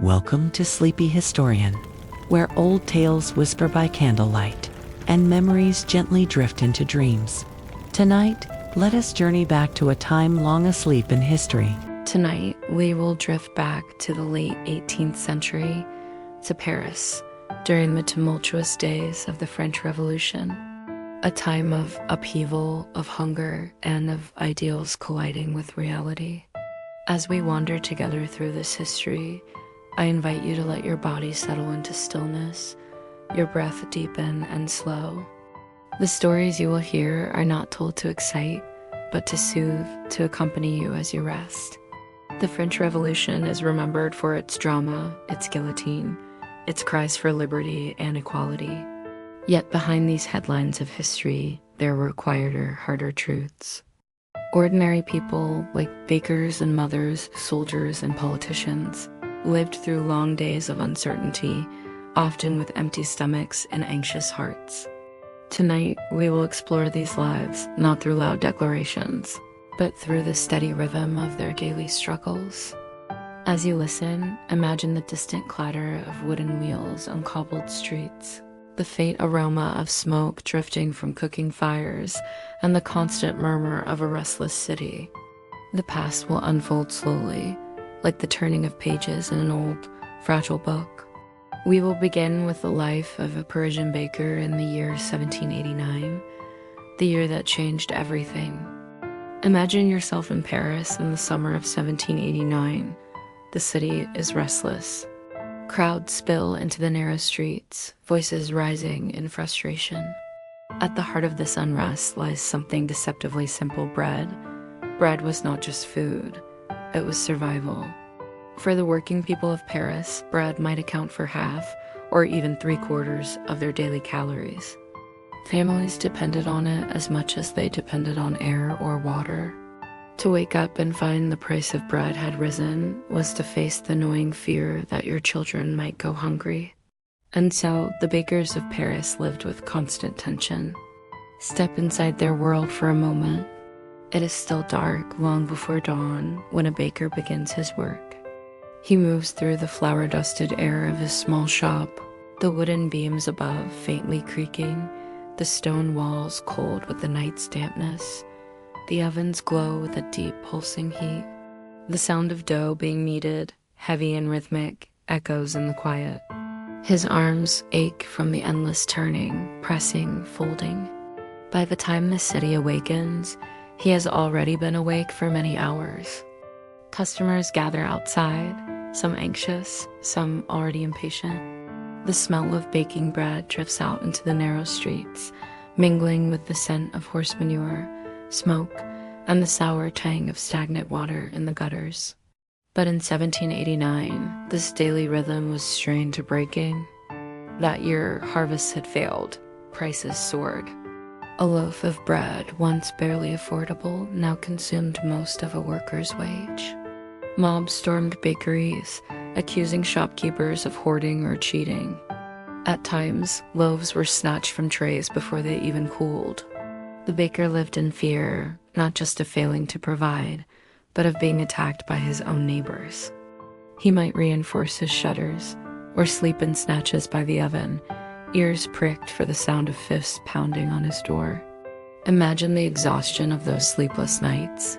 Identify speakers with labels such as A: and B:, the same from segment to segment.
A: Welcome to Sleepy Historian, where old tales whisper by candlelight and memories gently drift into dreams. Tonight, let us journey back to a time long asleep in history.
B: Tonight, we will drift back to the late 18th century, to Paris, during the tumultuous days of the French Revolution, a time of upheaval, of hunger, and of ideals colliding with reality. As we wander together through this history, I invite you to let your body settle into stillness, your breath deepen and slow. The stories you will hear are not told to excite, but to soothe, to accompany you as you rest. The French Revolution is remembered for its drama, its guillotine, its cries for liberty and equality. Yet behind these headlines of history, there were quieter, harder truths. Ordinary people, like bakers and mothers, soldiers and politicians, lived through long days of uncertainty, often with empty stomachs and anxious hearts. Tonight, we will explore these lives, not through loud declarations, but through the steady rhythm of their daily struggles. As you listen, imagine the distant clatter of wooden wheels on cobbled streets, the faint aroma of smoke drifting from cooking fires, and the constant murmur of a restless city. The past will unfold slowly, like the turning of pages in an old, fragile book. We will begin with the life of a Parisian baker in the year 1789, the year that changed everything. Imagine yourself in Paris in the summer of 1789. The city is restless. Crowds spill into the narrow streets, voices rising in frustration. At the heart of this unrest lies something deceptively simple: bread. Bread was not just food. It was survival. For the working people of Paris, bread might account for half or even 3/4 of their daily calories. Families depended on it as much as they depended on air or water. To wake up and find the price of bread had risen was to face the gnawing fear that your children might go hungry. And so the bakers of Paris lived with constant tension. Step inside their world for a moment. It is still dark, long before dawn, when a baker begins his work. He moves through the flour-dusted air of his small shop, the wooden beams above faintly creaking, the stone walls cold with the night's dampness. The ovens glow with a deep, pulsing heat. The sound of dough being kneaded, heavy and rhythmic, echoes in the quiet. His arms ache from the endless turning, pressing, folding. By the time the city awakens, he has already been awake for many hours. Customers gather outside, some anxious, some already impatient. The smell of baking bread drifts out into the narrow streets, mingling with the scent of horse manure, smoke, and the sour tang of stagnant water in the gutters. But in 1789, this daily rhythm was strained to breaking. That year, harvests had failed, prices soared. A loaf of bread, once barely affordable, now consumed most of a worker's wage. Mobs stormed bakeries, accusing shopkeepers of hoarding or cheating. At times, loaves were snatched from trays before they even cooled. The baker lived in fear, not just of failing to provide, but of being attacked by his own neighbors. He might reinforce his shutters, or sleep in snatches by the oven, ears pricked for the sound of fists pounding on his door. Imagine the exhaustion of those sleepless nights.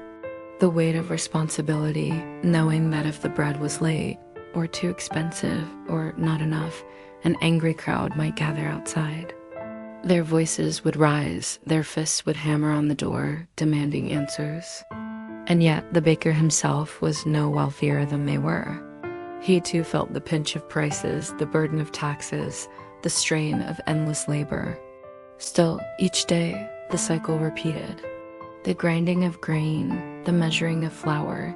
B: The weight of responsibility, knowing that if the bread was late, or too expensive, or not enough, an angry crowd might gather outside. Their voices would rise, their fists would hammer on the door, demanding answers. And yet the baker himself was no wealthier than they were. He too felt the pinch of prices, the burden of taxes, the strain of endless labor. Still, each day, the cycle repeated. The grinding of grain, the measuring of flour,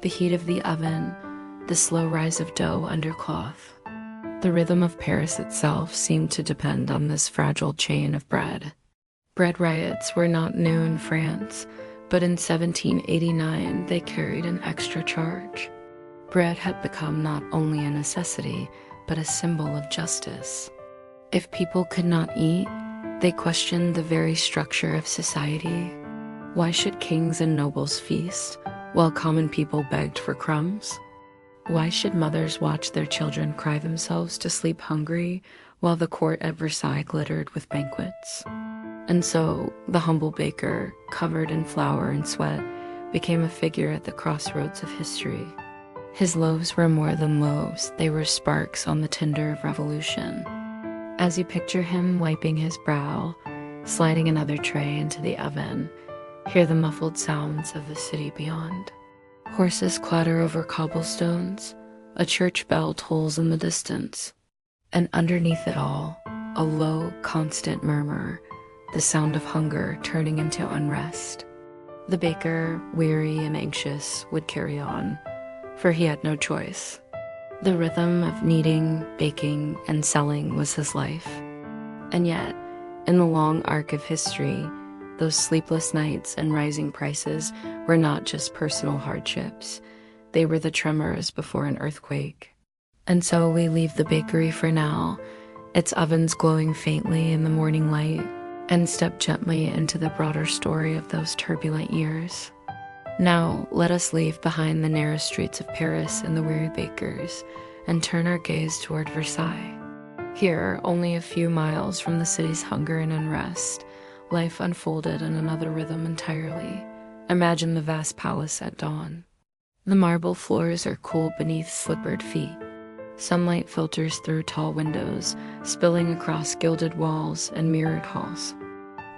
B: the heat of the oven, the slow rise of dough under cloth. The rhythm of Paris itself seemed to depend on this fragile chain of bread. Bread riots were not new in France, but in 1789 they carried an extra charge. Bread had become not only a necessity, but a symbol of justice. If people could not eat, they questioned the very structure of society. Why should kings and nobles feast, while common people begged for crumbs? Why should mothers watch their children cry themselves to sleep hungry while the court at Versailles glittered with banquets? And so the humble baker, covered in flour and sweat, became a figure at the crossroads of history. His loaves were more than loaves, they were sparks on the tinder of revolution. As you picture him wiping his brow, sliding another tray into the oven, hear the muffled sounds of the city beyond. Horses clatter over cobblestones, a church bell tolls in the distance, and underneath it all, a low, constant murmur, the sound of hunger turning into unrest. The baker, weary and anxious, would carry on, for he had no choice. The rhythm of kneading, baking, and selling was his life. And yet, in the long arc of history, those sleepless nights and rising prices were not just personal hardships. They were the tremors before an earthquake. And so we leave the bakery for now, its ovens glowing faintly in the morning light, and step gently into the broader story of those turbulent years. Now, let us leave behind the narrow streets of Paris and the weary bakers, and turn our gaze toward Versailles. Here, only a few miles from the city's hunger and unrest, life unfolded in another rhythm entirely. Imagine the vast palace at dawn. The marble floors are cool beneath slippered feet. Sunlight filters through tall windows, spilling across gilded walls and mirrored halls.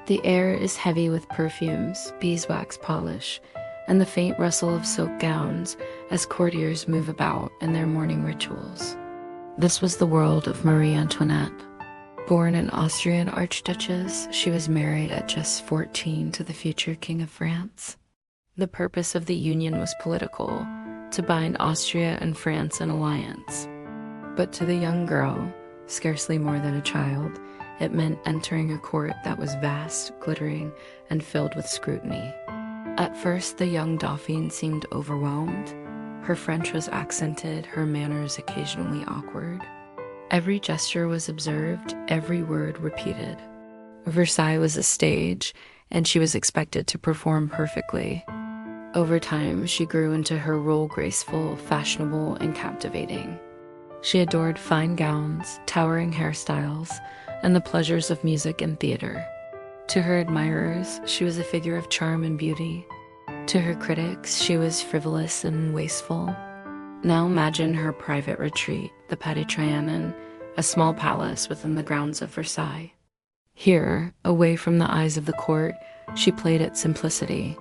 B: The air is heavy with perfumes, beeswax polish, and the faint rustle of silk gowns as courtiers move about in their morning rituals. This was the world of Marie Antoinette. Born an Austrian archduchess, she was married at just 14 to the future King of France. The purpose of the union was political, to bind Austria and France in alliance. But to the young girl, scarcely more than a child, it meant entering a court that was vast, glittering, and filled with scrutiny. At first, the young dauphin seemed overwhelmed. Her French was accented, her manners occasionally awkward. Every gesture was observed, every word repeated. Versailles was a stage, and she was expected to perform perfectly. Over time, she grew into her role graceful, fashionable, and captivating. She adored fine gowns, towering hairstyles, and the pleasures of music and theater. To her admirers, she was a figure of charm and beauty. To her critics, she was frivolous and wasteful. Now imagine her private retreat, the Palais Trianon, a small palace within the grounds of Versailles. Here, away from the eyes of the court, she played at simplicity.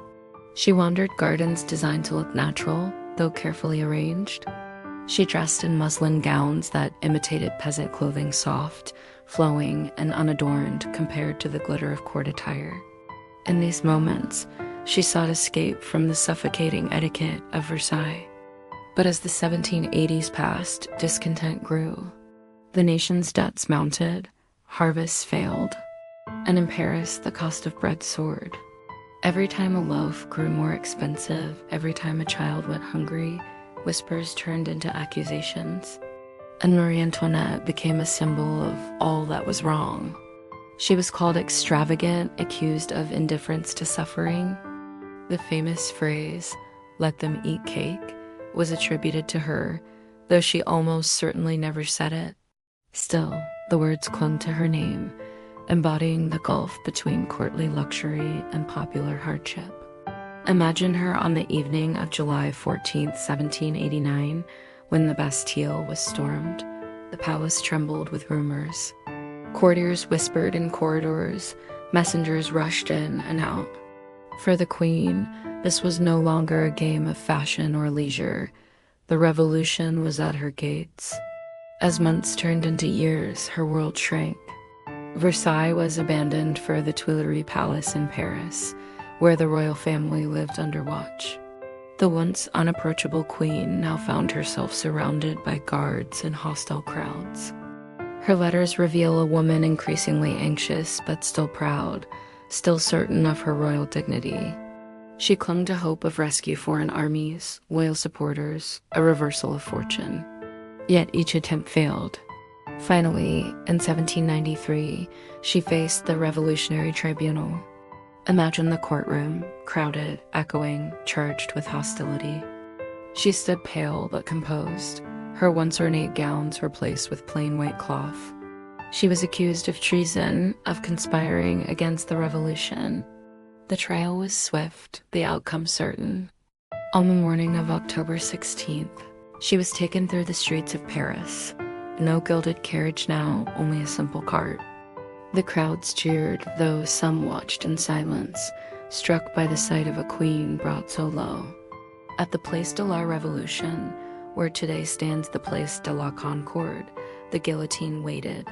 B: She wandered gardens designed to look natural, though carefully arranged. She dressed in muslin gowns that imitated peasant clothing, soft, flowing, and unadorned compared to the glitter of court attire. In these moments, she sought escape from the suffocating etiquette of Versailles. But as the 1780s passed, discontent grew. The nation's debts mounted, harvests failed, and in Paris, the cost of bread soared. Every time a loaf grew more expensive, every time a child went hungry, whispers turned into accusations, and Marie Antoinette became a symbol of all that was wrong. She was called extravagant, accused of indifference to suffering. The famous phrase, "let them eat cake," was attributed to her, though she almost certainly never said it. Still, the words clung to her name, embodying the gulf between courtly luxury and popular hardship. Imagine her on the evening of July 14th, 1789, when the Bastille was stormed. The palace trembled with rumors. Courtiers whispered in corridors, messengers rushed in and out. For the queen, this was no longer a game of fashion or leisure. The revolution was at her gates. As months turned into years, her world shrank. Versailles was abandoned for the Tuileries Palace in Paris, where the royal family lived under watch. The once unapproachable queen now found herself surrounded by guards and hostile crowds. Her letters reveal a woman increasingly anxious but still proud, still certain of her royal dignity. She clung to hope of rescue foreign armies, loyal supporters, a reversal of fortune. Yet each attempt failed. Finally, in 1793, she faced the Revolutionary Tribunal. Imagine the courtroom, crowded, echoing, charged with hostility. She stood pale but composed, her once ornate gowns replaced with plain white cloth. She was accused of treason, of conspiring against the revolution. The trial was swift, the outcome certain. On the morning of October 16th, she was taken through the streets of Paris. No gilded carriage now, only a simple cart. The crowds cheered, though some watched in silence, struck by the sight of a queen brought so low. At the Place de la Révolution, where today stands the Place de la Concorde, the guillotine waited.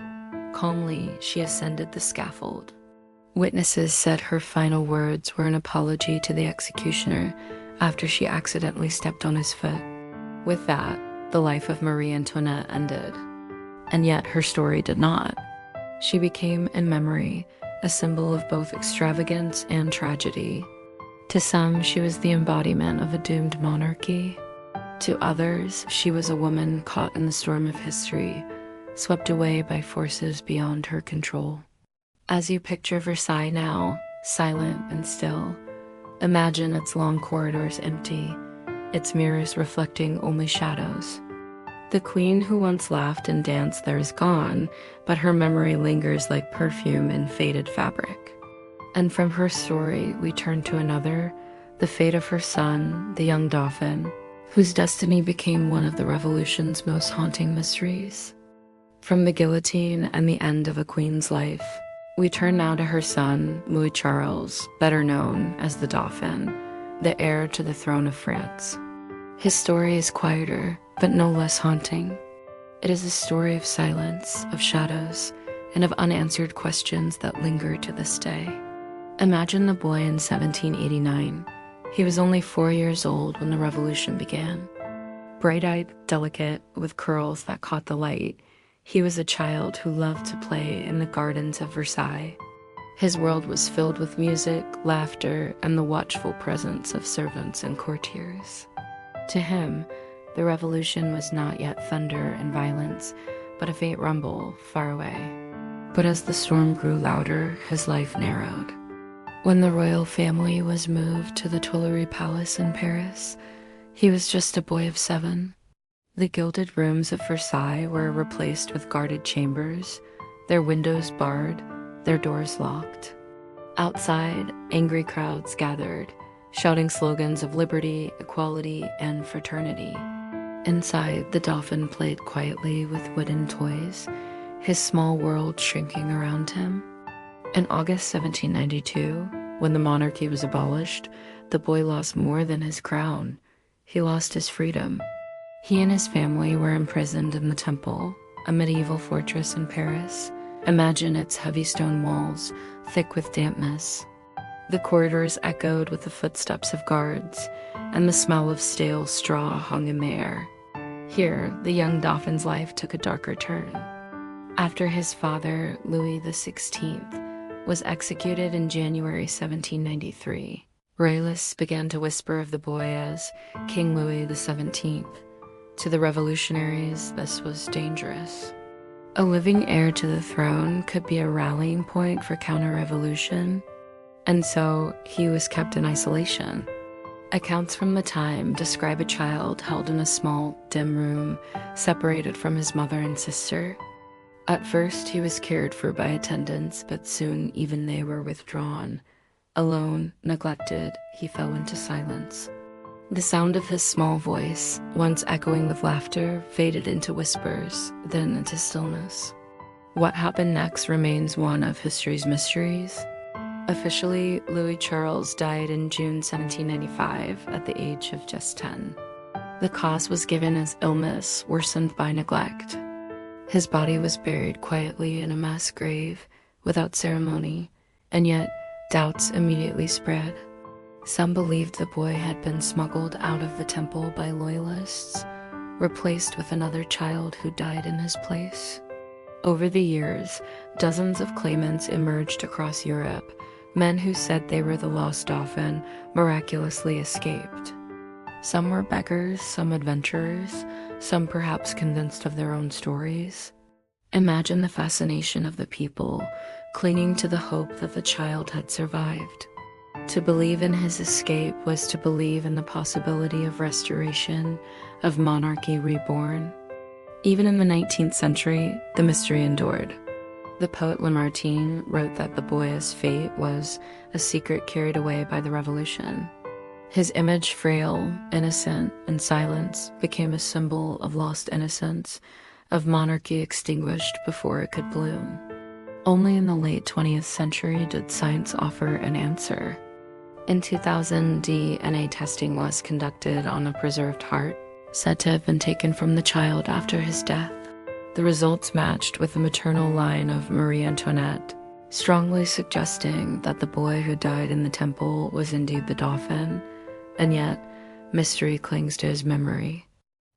B: Calmly, she ascended the scaffold. Witnesses said her final words were an apology to the executioner after she accidentally stepped on his foot. With that, the life of Marie Antoinette ended. And yet her story did not. She became, in memory, a symbol of both extravagance and tragedy. To some, she was the embodiment of a doomed monarchy. To others, she was a woman caught in the storm of history, swept away by forces beyond her control. As you picture Versailles now, silent and still, imagine its long corridors empty, its mirrors reflecting only shadows. The queen who once laughed and danced there is gone, but her memory lingers like perfume in faded fabric. And from her story, we turn to another, the fate of her son, the young dauphin, whose destiny became one of the revolution's most haunting mysteries. From the guillotine and the end of a queen's life, we turn now to her son, Louis Charles, better known as the Dauphin, the heir to the throne of France. His story is quieter, but no less haunting. It is a story of silence, of shadows, and of unanswered questions that linger to this day. Imagine the boy in 1789. He was only 4 years old when the revolution began. Bright-eyed, delicate, with curls that caught the light, he was a child who loved to play in the gardens of Versailles. His world was filled with music, laughter, and the watchful presence of servants and courtiers. To him, the revolution was not yet thunder and violence, but a faint rumble far away. But as the storm grew louder, his life narrowed. When the royal family was moved to the Tuileries Palace in Paris, he was just a boy of 7. The gilded rooms of Versailles were replaced with guarded chambers, their windows barred, their doors locked. Outside, angry crowds gathered, shouting slogans of liberty, equality, and fraternity. Inside, the Dauphin played quietly with wooden toys, his small world shrinking around him. In August 1792, when the monarchy was abolished, the boy lost more than his crown. He lost his freedom. He and his family were imprisoned in the Temple, a medieval fortress in Paris. Imagine its heavy stone walls, thick with dampness. The corridors echoed with the footsteps of guards, and the smell of stale straw hung in the air. Here, the young Dauphin's life took a darker turn. After his father, Louis XVI, was executed in January 1793, royalists began to whisper of the boy as King Louis XVII. To the revolutionaries, this was dangerous. A living heir to the throne could be a rallying point for counter-revolution, and so he was kept in isolation. Accounts from the time describe a child held in a small, dim room, separated from his mother and sister. At first, he was cared for by attendants, but soon even they were withdrawn. Alone, neglected, he fell into silence. The sound of his small voice, once echoing with laughter, faded into whispers, then into stillness. What happened next remains one of history's mysteries. Officially, Louis Charles died in June 1795 at the age of just 10. The cause was given as illness worsened by neglect. His body was buried quietly in a mass grave, without ceremony, and yet doubts immediately spread. Some believed the boy had been smuggled out of the temple by loyalists, replaced with another child who died in his place. Over the years, dozens of claimants emerged across Europe, men who said they were the lost Dauphin miraculously escaped. Some were beggars, some adventurers, some perhaps convinced of their own stories. Imagine the fascination of the people, clinging to the hope that the child had survived. To believe in his escape was to believe in the possibility of restoration, of monarchy reborn. Even in the 19th century, the mystery endured. The poet Lamartine wrote that the boy's fate was a secret carried away by the revolution. His image, frail, innocent, and silence, became a symbol of lost innocence, of monarchy extinguished before it could bloom. Only in the late 20th century did science offer an answer. In 2000, DNA testing was conducted on a preserved heart, said to have been taken from the child after his death. The results matched with the maternal line of Marie Antoinette, strongly suggesting that the boy who died in the temple was indeed the dauphin, and yet mystery clings to his memory.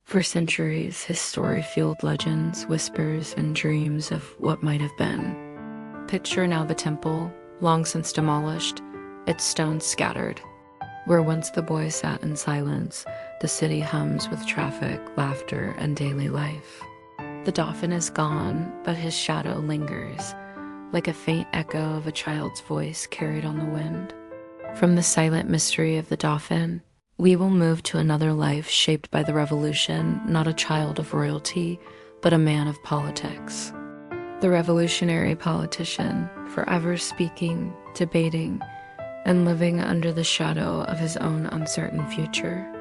B: For centuries, his story fueled legends, whispers, and dreams of what might have been. Picture now the temple, long since demolished, its stones scattered. Where once the boy sat in silence, the city hums with traffic, laughter, and daily life. The dauphin is gone, but his shadow lingers, like a faint echo of a child's voice carried on the wind. From the silent mystery of the dauphin, we will move to another life shaped by the revolution, not a child of royalty, but a man of politics. The revolutionary politician, forever speaking, debating, and living under the shadow of his own uncertain future.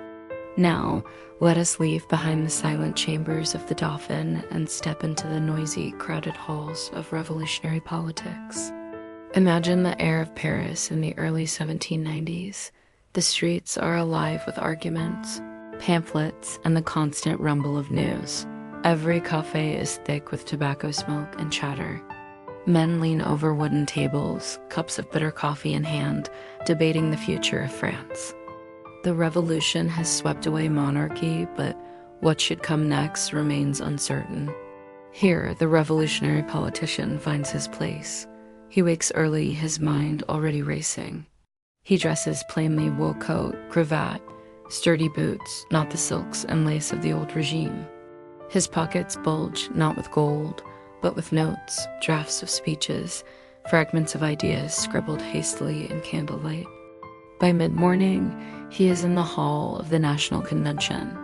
B: Now, let us leave behind the silent chambers of the dauphin and step into the noisy, crowded halls of revolutionary politics. Imagine the air of Paris in the early 1790s. The streets are alive with arguments, pamphlets, and the constant rumble of news. Every cafe is thick with tobacco smoke and chatter. Men lean over wooden tables, cups of bitter coffee in hand, debating the future of France. The revolution has swept away monarchy, but what should come next remains uncertain. Here, the revolutionary politician finds his place. He wakes early, his mind already racing. He dresses plainly: wool coat, cravat, sturdy boots, not the silks and lace of the old regime. His pockets bulge not with gold, but with notes, drafts of speeches, fragments of ideas scribbled hastily in candlelight. By mid-morning, he is in the hall of the National Convention.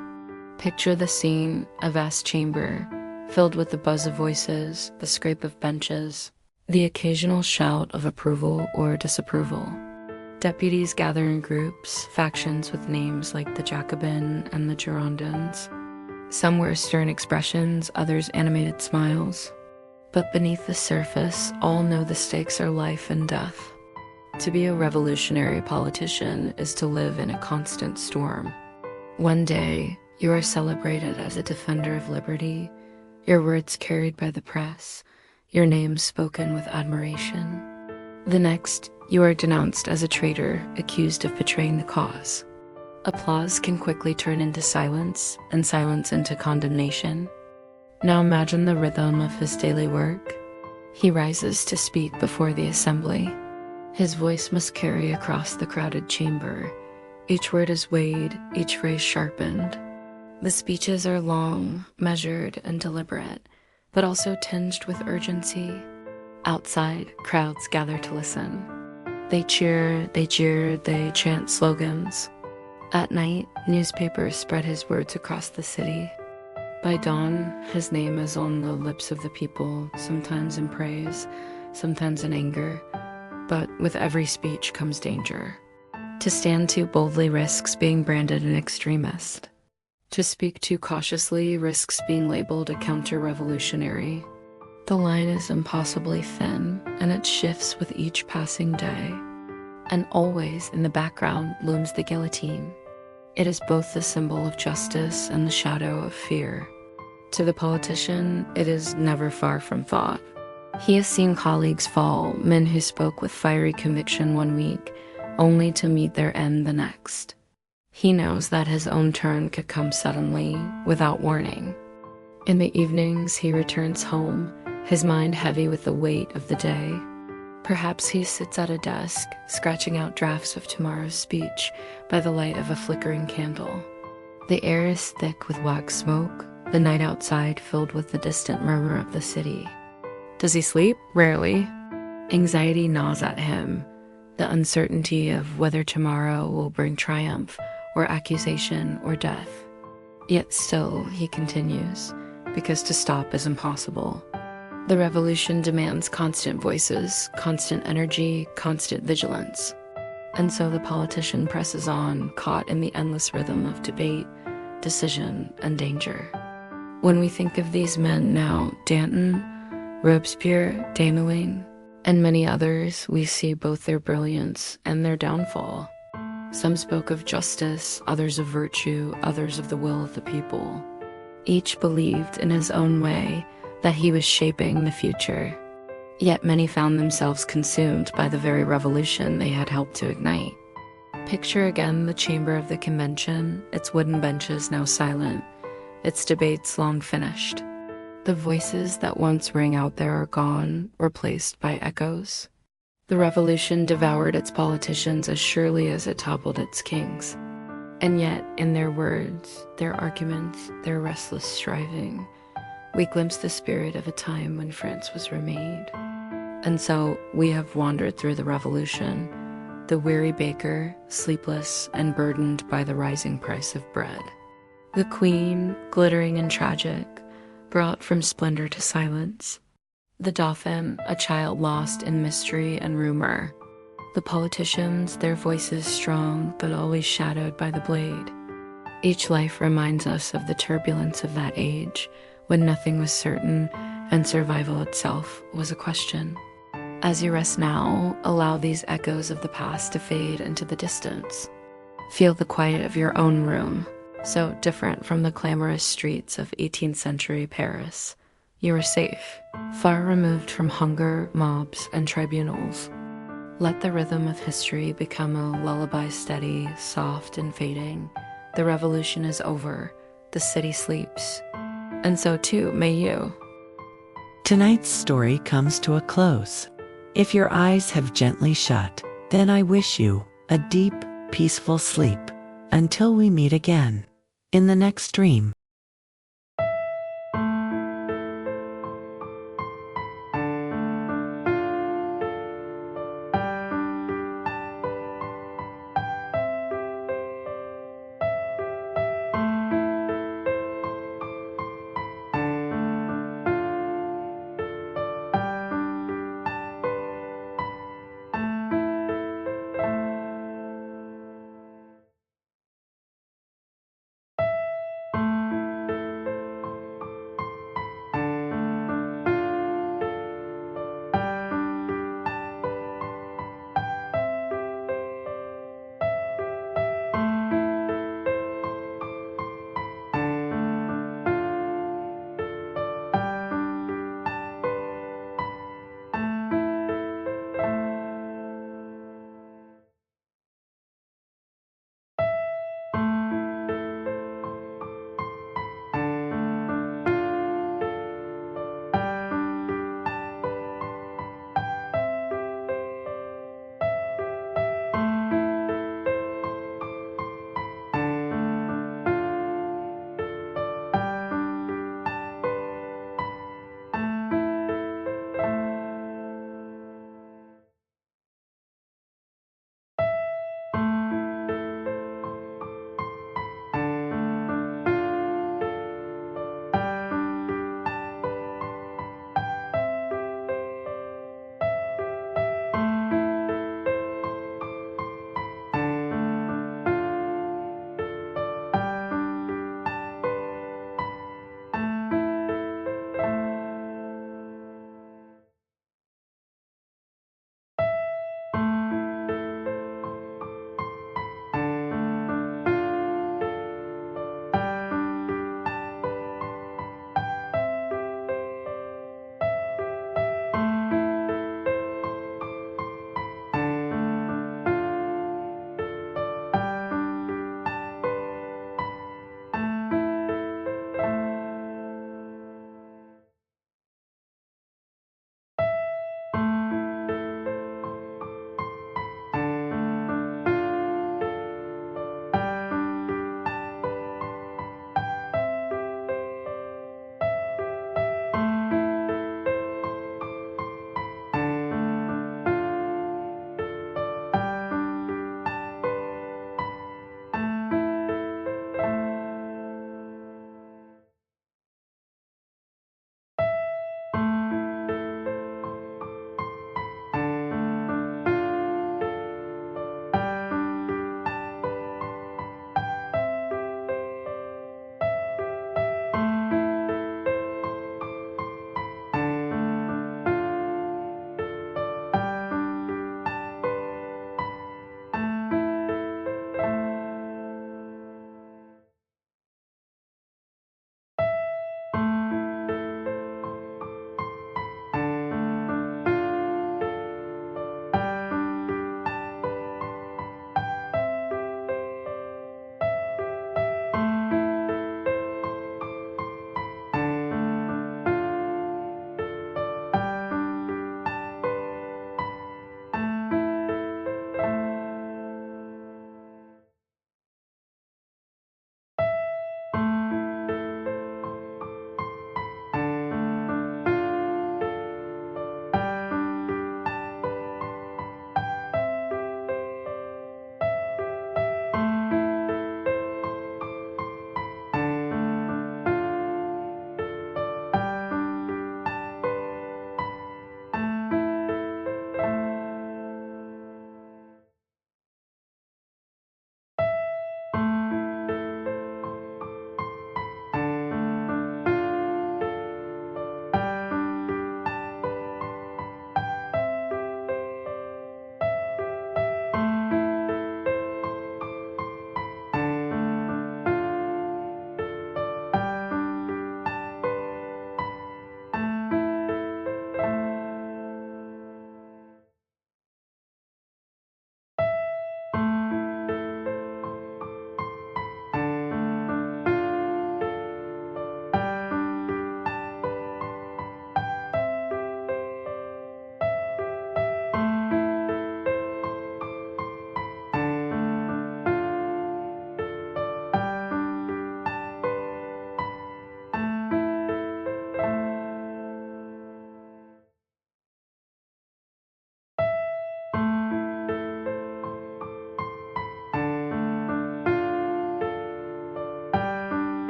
B: Picture the scene: a vast chamber, filled with the buzz of voices, the scrape of benches, the occasional shout of approval or disapproval. Deputies gather in groups, factions with names like the Jacobins and the Girondins. Some wear stern expressions, others animated smiles. But beneath the surface, all know the stakes are life and death. To be a revolutionary politician is to live in a constant storm. One day, you are celebrated as a defender of liberty, your words carried by the press, your name spoken with admiration. The next, you are denounced as a traitor, accused of betraying the cause. Applause can quickly turn into silence, and silence into condemnation. Now imagine the rhythm of his daily work. He rises to speak before the assembly. His voice must carry across the crowded chamber. Each word is weighed, each phrase sharpened. The speeches are long, measured, and deliberate, but also tinged with urgency. Outside, crowds gather to listen. They cheer, they jeer, they chant slogans. At night, newspapers spread his words across the city. By dawn, his name is on the lips of the people, sometimes in praise, sometimes in anger. But with every speech comes danger. To stand too boldly risks being branded an extremist. To speak too cautiously risks being labeled a counter-revolutionary. The line is impossibly thin, and it shifts with each passing day. And always in the background looms the guillotine. It is both the symbol of justice and the shadow of fear. To the politician, it is never far from thought. He has seen colleagues fall, men who spoke with fiery conviction one week, only to meet their end the next. He knows that his own turn could come suddenly, without warning. In the evenings, he returns home, his mind heavy with the weight of the day. Perhaps he sits at a desk, scratching out drafts of tomorrow's speech by the light of a flickering candle. The air is thick with wax smoke, the night outside filled with the distant murmur of the city. Does he sleep? Rarely. Anxiety gnaws at him. the uncertainty of whether tomorrow will bring triumph or accusation or death. Yet still, he continues, because to stop is impossible. The revolution demands constant voices, constant energy, constant vigilance. And so the politician presses on, caught in the endless rhythm of debate, decision, and danger. When we think of these men now, Danton, Robespierre, Desmoulins, and many others, we see both their brilliance and their downfall. Some spoke of justice, others of virtue, others of the will of the people. Each believed in his own way that he was shaping the future. Yet many found themselves consumed by the very revolution they had helped to ignite. Picture again the chamber of the convention, its wooden benches now silent, its debates long finished. The voices that once rang out there are gone, replaced by echoes. The revolution devoured its politicians as surely as it toppled its kings. And yet, in their words, their arguments, their restless striving, we glimpse the spirit of a time when France was remade. And so, we have wandered through the revolution, the weary baker, sleepless and burdened by the rising price of bread. The queen, glittering and tragic, brought from splendor to silence. The dauphin, a child lost in mystery and rumor. The politicians, their voices strong but always shadowed by the blade. Each life reminds us of the turbulence of that age, when nothing was certain and survival itself was a question. As you rest now, allow these echoes of the past to fade into the distance. Feel the quiet of your own room, so different from the clamorous streets of 18th century Paris. You are safe, far removed from hunger, mobs, and tribunals. Let the rhythm of history become a lullaby, steady, soft, and fading. The revolution is over, the city sleeps, and so too may you.
A: Tonight's story comes to a close. If your eyes have gently shut, then I wish you a deep, peaceful sleep. Until we meet again in the next dream.